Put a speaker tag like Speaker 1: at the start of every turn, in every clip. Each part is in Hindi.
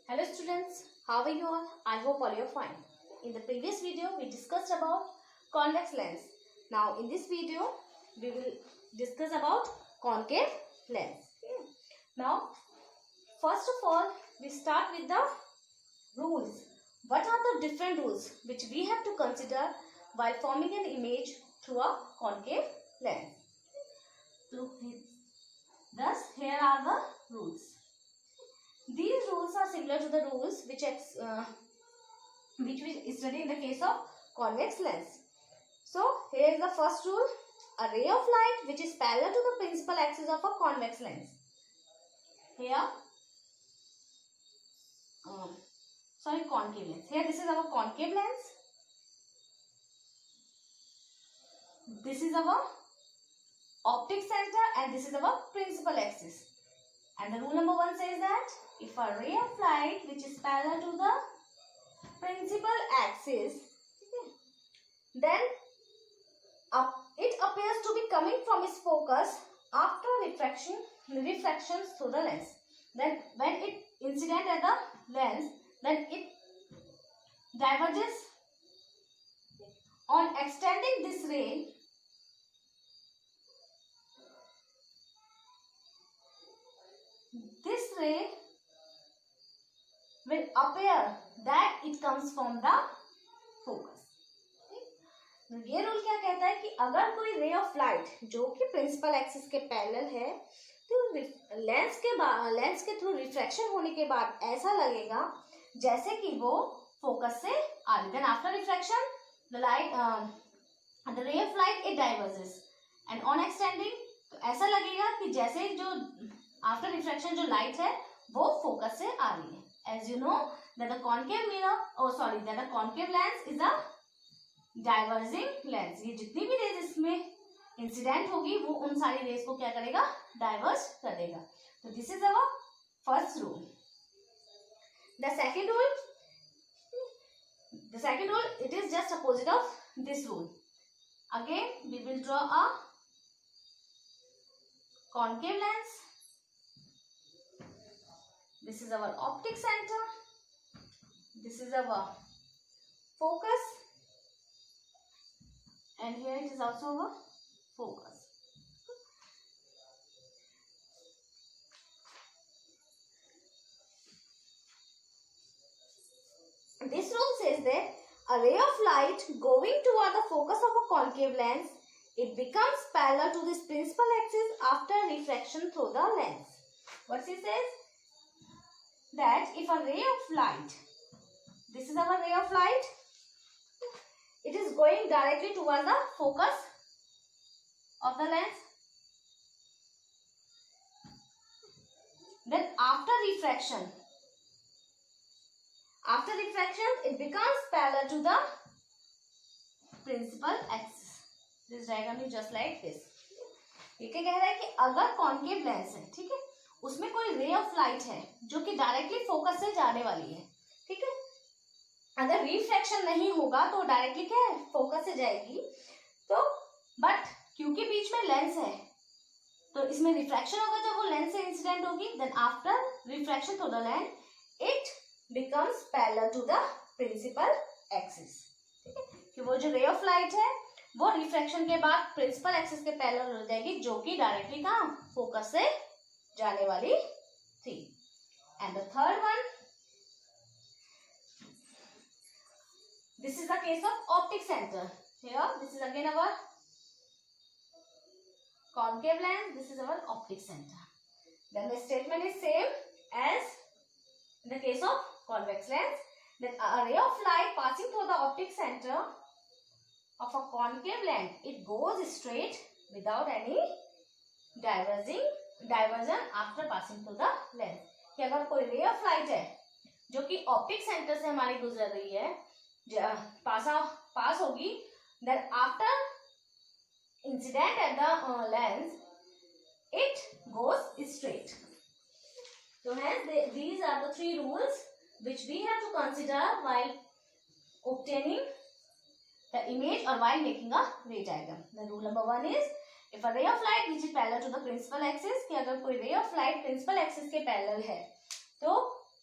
Speaker 1: Hello students, how are you all? I hope all you're fine. In the previous video, we discussed about convex lens. Now in this video, we will discuss about concave lens. Now, first of all, we start with the rules. What are the different rules which we have to consider while forming an image through a concave lens? So, thus here are the rules. These rules are similar to the rules which we study in the case of convex lens. So here is the first rule: a ray of light which is parallel to the principal axis of a convex lens. Here, concave lens. Here this is our concave lens. This is our optic center and this is our principal axis. And the rule number 1 says that if a ray of light which is parallel to the principal axis, then it appears to be coming from its focus after refractions through the lens. Then when it incident at the lens, then it diverges. On extending this ray, this ray will appear that it comes from the focus. ये रूल क्या कहता है कि अगर कोई रे ऑफ लाइट जो कि प्रिंसिपल एक्सिस के पैरेलल है तो लेंस के थ्रू रिफ्रैक्शन होने के बाद ऐसा लगेगा जैसे कि वो फोकस से आ रही। Then after refraction the ray of light it diverges and on extending, तो ऐसा लगेगा कि जैसे जो आफ्टर रिफ्रैक्शन जो लाइट है वो फोकस से आ रही है. As you know that the concave mirror that the concave lens is a diverging lens. ये जितनी भी रेज इसमें इंसिडेंट होगी वो उन सारी रेज को क्या करेगा, डाइवर्ज कर देगा. तो this is our first rule. The second rule it is just opposite of this rule. Again we will draw a concave lens. This is our optic center. This is our focus. And here it is also our focus. This rule says that a ray of light going toward the focus of a concave lens, it becomes parallel to this principal axis after refraction through the lens. What he says? That if a ray of light, this is our ray of light, it is going directly towards the focus of the lens. Then after refraction, it becomes parallel to the principal axis. This diagram is just like this. ये क्या कह रहा है कि अगर कॉन्केव लेंस है, ठीक है, उसमें कोई रे ऑफ लाइट है जो कि डायरेक्टली फोकस से जाने वाली है, ठीक है, अगर रिफ्रैक्शन नहीं होगा तो डायरेक्टली क्या है, फोकस से जाएगी. तो बट क्योंकि बीच में लेंस है तो इसमें रिफ्रैक्शन होगा जब वो लेंस से इंसिडेंट होगी. Then after refraction through the lens it becomes parallel to the principal axis. ठीक है, कि वो जो रे ऑफ लाइट है वो रिफ्रैक्शन के बाद प्रिंसिपल एक्सिस के पैरेलल हो जाएगी जो कि डायरेक्टली कहाँ, फोकस से जाने वाली थी. And the third one, this is the case of optic centre. Here this is again our concave lens, this is our optic center. Then the statement is same as in the case of convex lens, that a ray of light passing through the optic center of a concave lens, it goes straight without any diversion after passing through the lens. कि अगर कोई रे ऑफ लाइट है जो कि ऑप्टिक सेंटर से हमारी गुजर रही है, पास होगी, then after incident at the lens, it goes straight. So hence these are the three rules which we have to consider while obtaining the image or while making a ray diagram. The rule number 1 is if a ray of light which is parallel to the principal axis, कि अगर कोई ray of light principal axis के parallel है तो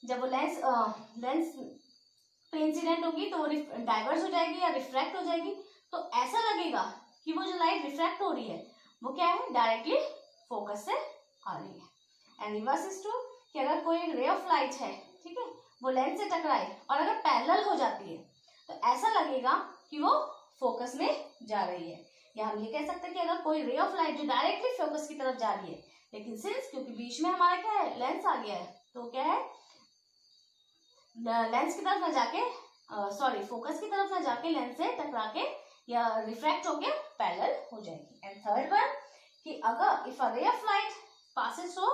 Speaker 1: जब वो लेंस पे इंसिडेंट होगी तो वो डाइवर्स हो जाएगी या रिफ्रैक्ट हो जाएगी, तो ऐसा लगेगा कि वो जो लाइट रिफ्रैक्ट हो रही है वो क्या है, डायरेक्टली फोकस से आ रही है। एंड रिवर्स इज ट्रू कि अगर कोई रे ऑफ लाइट है, ठीक है, वो लेंस से टकराए और अगर पैरेलल हो जाती है तो ऐसा लगेगा कि वो फोकस में जा रही है। या हम ये कह सकते हैं कि अगर कोई रे ऑफ लाइट जो डायरेक्टली फोकस की तरफ जा रही है, लेकिन सिंस क्योंकि बीच में हमारा क्या है, लेंस आ गया है, तो क्या है, लेंस की तरफ ना जाके फोकस की तरफ ना जाके लेंस से टकरा के या रिफ्रैक्ट होके पैरेलल हो जाएगी। एंड थर्ड वन कि अगर if a ray of light passes through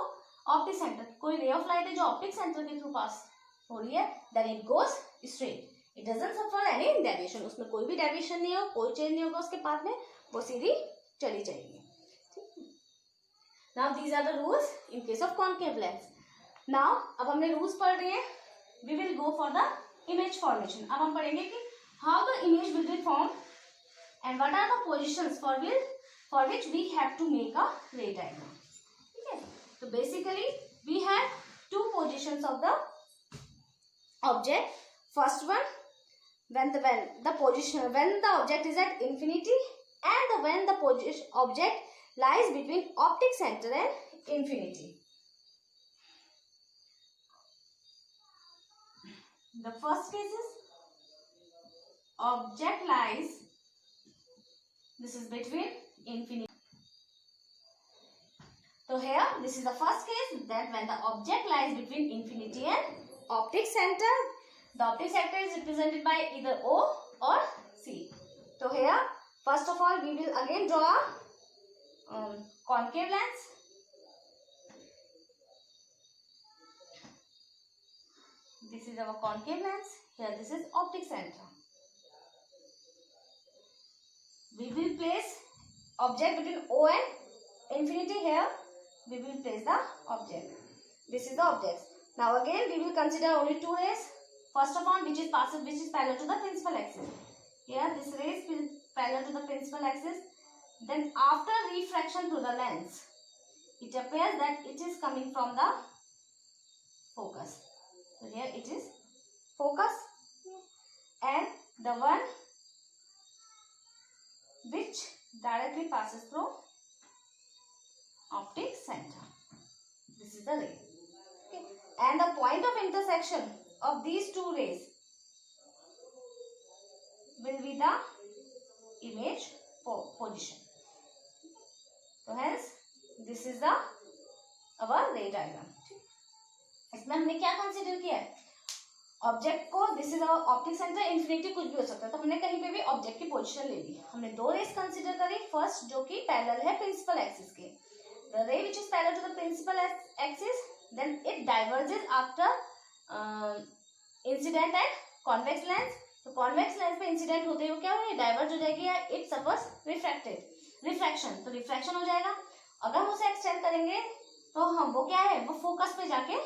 Speaker 1: optic centre, कोई रे ऑफ लाइट है जो ऑप्टिक सेंटर के थ्रू पास हो रही है, then it goes straight, it doesn't suffer any deviation, उसमें कोई भी डेविएशन नहीं हो, कोई चेंज नहीं होगा उसके पाथ में, वो सीधी चली जाएगी। Now these are the rules in case of concave lens. Now अब हमने रूल्स पढ़ रहे हैं, we will go for the image formation. अब हम पढ़ेंगे कि how the image will be form and what are the positions for which we have to make a ray diagram. ठीक है, तो basically we have two positions of the object. First one, when the object is at infinity, and when the object lies between optic center and infinity. The first case is object lies, this is between infinity. So here this is the first case, that when the object lies between infinity and optic center, the optic center is represented by either O or C. So here first of all we will again draw a concave lens. This is our concave lens. Here this is optic center. We will place object between O and infinity. Here we will place the object. This is the object. Now again we will consider only two rays. First of all, which is parallel to the principal axis. Here this ray is parallel to the principal axis. Then after refraction through the lens, it appears that it is coming from the focus. So here it is focus, and the one which directly passes through optic center. This is the ray. Okay. And the point of intersection of these two rays will be the image position. So hence this is the our ray diagram. इसमें हमने क्या कंसीडर किया है, ऑब्जेक्ट को, this is our optic centre, infinity कुछ भी हो सकता है, तो हमने कहीं पे भी ऑब्जेक्ट की पोजीशन ले ली। हमने दो रेस कंसीडर करी, फर्स्ट जो कि पैरेलल है प्रिंसिपल एक्सिस के, the ray which is parallel to the principal axis, then it diverges after incident at convex lens. तो कॉन्वेक्स लेंस पे इंसिडेंट होते हुए क्या हो, डाइवर्ज हो जाएगी, या इट सफर्स रिफ्रैक्शन, तो रिफ्रैक्शन हो जाएगा। अगर हम उसे एक्सटेंड करेंगे तो हम वो क्या है, वो फोकस पे जाके,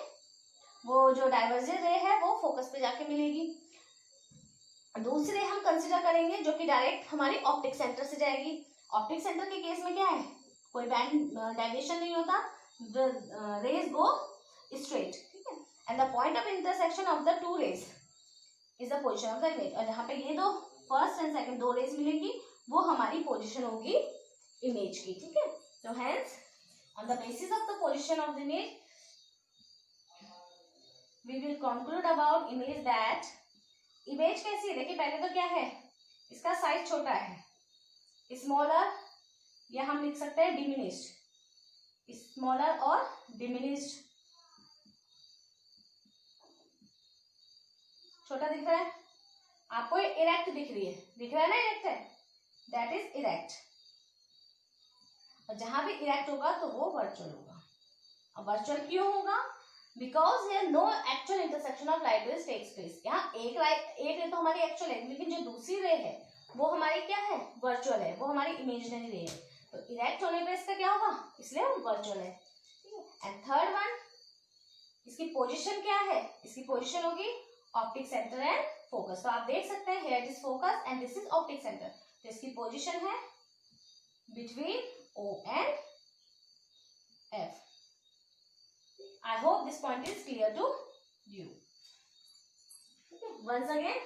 Speaker 1: वो जो डाइवर्जेंट रे है वो फोकस पे जाके मिलेगी। दूसरे हम कंसीडर करेंगे जो कि डायरेक्ट हमारी ऑप्टिक सेंटर से जाएगी। ऑप्टिक सेंटर के केस में क्या है, कोई बैंड डेविएशन नहीं होता, द रेज गो स्ट्रेट, ठीक है, and the point of intersection of the two rays is the position of the image. और जहाँ पे ये दो फर्स्ट एंड सेकंड दो रेज मिलेंगी वो हमारी पोजीशन होगी इमेज की, ठीक है। तो hence on the basis of the position of the image we will conclude about image that image कैसी है, देखिए पहले तो क्या है, इसका साइज छोटा है, स्मॉलर, या हम लिख सकते हैं डिमिनिश्ड, स्मॉलर और डिमिनिश्ड, छोटा दिख रहा है आपको, इरेक्ट दिख रही है, दिख रहा है ना, इरेक्ट है, दैट इज इरेक्ट। और जहां भी इरेक्ट होगा तो वो वर्चुअल होगा। अब वर्चुअल क्यों होगा, because here no actual intersection of light rays takes place। यहाँ एक रे तो हमारी एक्चुअल है, लेकिन जो दूसरी रे है वो हमारी क्या है, वर्चुअल है, वो हमारी इमेजिनरी रे है। तो इरेक्ट होने पे इसका क्या होगा, इसलिए वो वर्चुअल है, ठीक है। एंड थर्ड वन, इसकी पोजीशन क्या है, इसकी पोजीशन होगी ऑप्टिक सेंटर एंड फोकस। तो आप देख सकते हैं here it is focus and this is optic centre, तो इसकी पोजीशन है between O and F। I hope this point is clear to you. Once again,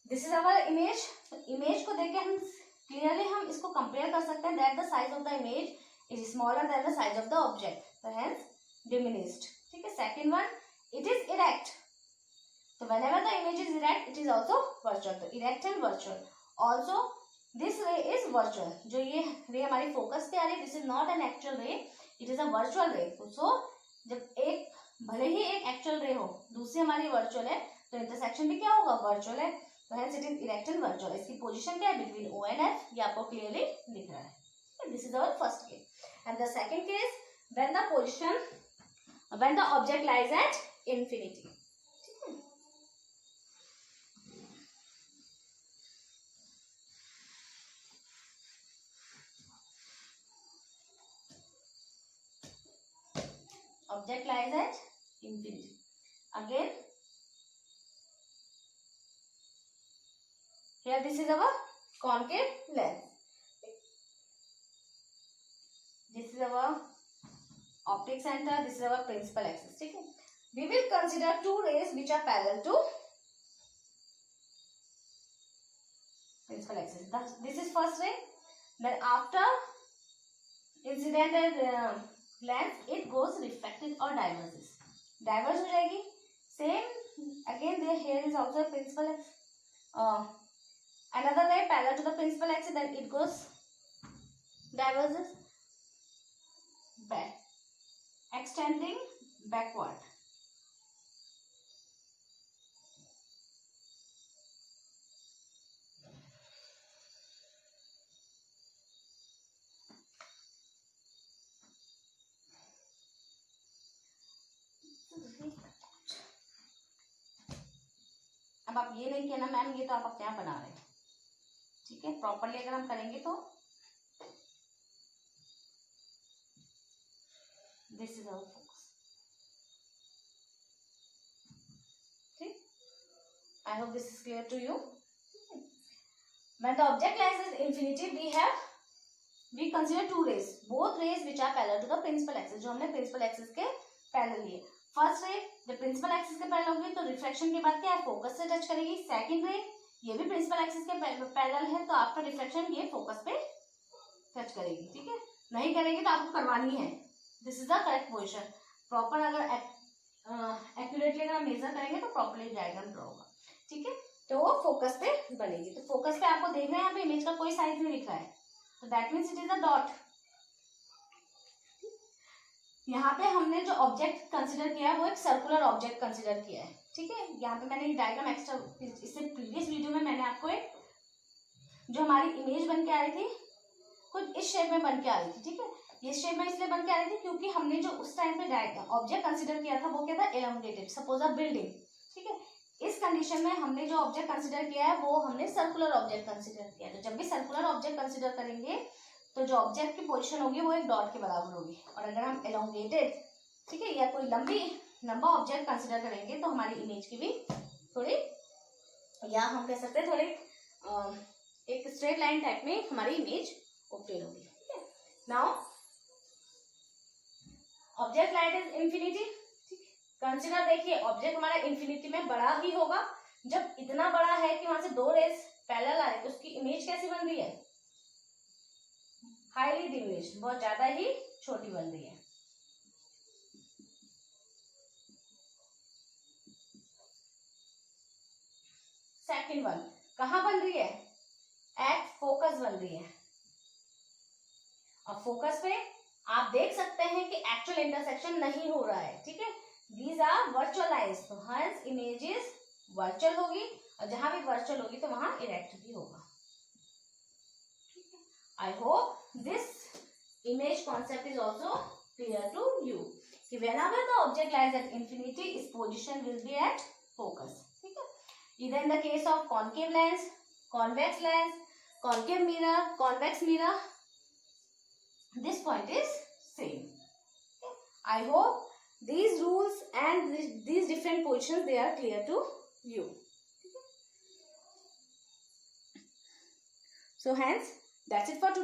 Speaker 1: this is our image. Image को देख के हम क्लियरली हम इसको कंपेयर कर सकते हैं that the size of the image is smaller than the size of the object, तो हेंस डिमिनिश्ड. ठीक है. Second one, it is erect. तो whenever the image is erect, it is also virtual. तो erect and virtual. Also, this ray is virtual. जो ये रे हमारी फोकस पे आ रही है, this is not an actual ray, it is a virtual ray. So, जब एक भले ही एक एक्चुअल रे हो, दूसरी हमारी वर्चुअल है, तो इंटरसेक्शन भी क्या होगा? वर्चुअल है. तो hence it is erect and virtual. इसकी पोजीशन क्या है? Between O and F. ये आपको क्लियरली दिख रहा है. This is our first case. And the second case, when the object lies at infinity. Object lies at infinity. Again, here this is our concave lens. This is our optic center. This is our principal axis. ठीक है. We will consider two rays which are parallel to principal axis. This is first ray. Then after incident lens, it goes refracted or diverges. Diverge हो जाएगी. Same again there, here is also a principal axis. Another ray parallel to the principal axis, then it goes diverges back, extending backward. अब आप ये नहीं कहना मैम ये तो आप अपने आप बना रहे हैं. ठीक है. प्रॉपरली अगर हम करेंगे तो दिस इज आवर फोकस. ठीक. I hope this is clear to you. When the object lies at infinity, we consider two rays, both rays which are parallel to the principal axis. जो हमने principal axis के parallel लिए. फर्स्ट रे जब प्रिंसिपल एक्सिस के पैरेलल होगी तो रिफ्लेक्शन के बाद क्या है? फोकस से टच करेगी. सेकंड रे ये भी प्रिंसिपल एक्सिस के पैरेलल है, तो आफ्टर रिफ्लेक्शन ये फोकस पे टच करेगी. ठीक है. नहीं करेगी तो आपको करवानी है. This is the correct position. Proper अगर एक्यूरेटली अगर हम मेजर करेंगे तो प्रॉपरली डायग्राम ड्रॉ होगा. ठीक है. तो वो फोकस पे बनेगी. तो फोकस पे आपको देखना है यहाँ पे इमेज का कोई साइज नहीं दिख रहा है, तो that means it is a dot. यहाँ पे हमने जो ऑब्जेक्ट कंसिडर किया है वो एक सर्कुलर ऑब्जेक्ट कंसिडर किया है. ठीक है. यहाँ पे मैंने डायग्राम एक्स्ट्रा, इससे प्रीवियस वीडियो में मैंने आपको एक जो हमारी इमेज बन के आ रही थी कुछ इस शेप में बन के आ रही थी. ठीक है. ये शेप में इसलिए बन के आ रही थी क्योंकि हमने जो उस टाइम पे ऑब्जेक्ट कंसिडर किया था वो क्या था? एलोंगेटेड. सपोज अ बिल्डिंग. ठीक है. इस कंडीशन में हमने जो ऑब्जेक्ट कंसिडर किया है वो हमने सर्कुलर ऑब्जेक्ट कंसिडर किया है. तो जब भी सर्कुलर ऑब्जेक्ट कंसिडर करेंगे तो जो ऑब्जेक्ट की पोजीशन होगी वो एक डॉट के बराबर होगी. और अगर हम एलोंगेटेड, ठीक है, या कोई लंबा ऑब्जेक्ट कंसिडर करेंगे तो हमारी इमेज की भी थोड़ी, या हम कह सकते हैं थोड़ी एक स्ट्रेट लाइन टाइप में हमारी इमेज ऑब्टेन होगी. ठीक है. Now object light is infinity. Consider देखिए ऑब्जेक्ट हमारा इंफिनिटी में बड़ा ही होगा. जब इतना बड़ा है कि वहां से दो रेस पैरेलल आ रहे तो उसकी इमेज कैसी बन रही है? हाईली डिमिनिश्ड, बहुत ज्यादा ही छोटी बन रही है. सेकंड वन कहां बन रही है? एट फोकस बन रही है. और फोकस पे आप देख सकते हैं कि एक्चुअल इंटरसेक्शन नहीं हो रहा है. ठीक है. These are virtual lines. तो हंस इमेज इज वर्चुअल होगी, और जहां भी वर्चुअल होगी तो वहां इरेक्ट भी होगा. I hope this image concept is also clear to you. कि whenever the object lies at infinity, its position will be at focus. ठीक है. Either in the case of concave lens, convex lens, concave mirror, convex mirror, this point is same. Okay. I hope these rules and these different positions they are clear to you. Okay. So hence that's it for today.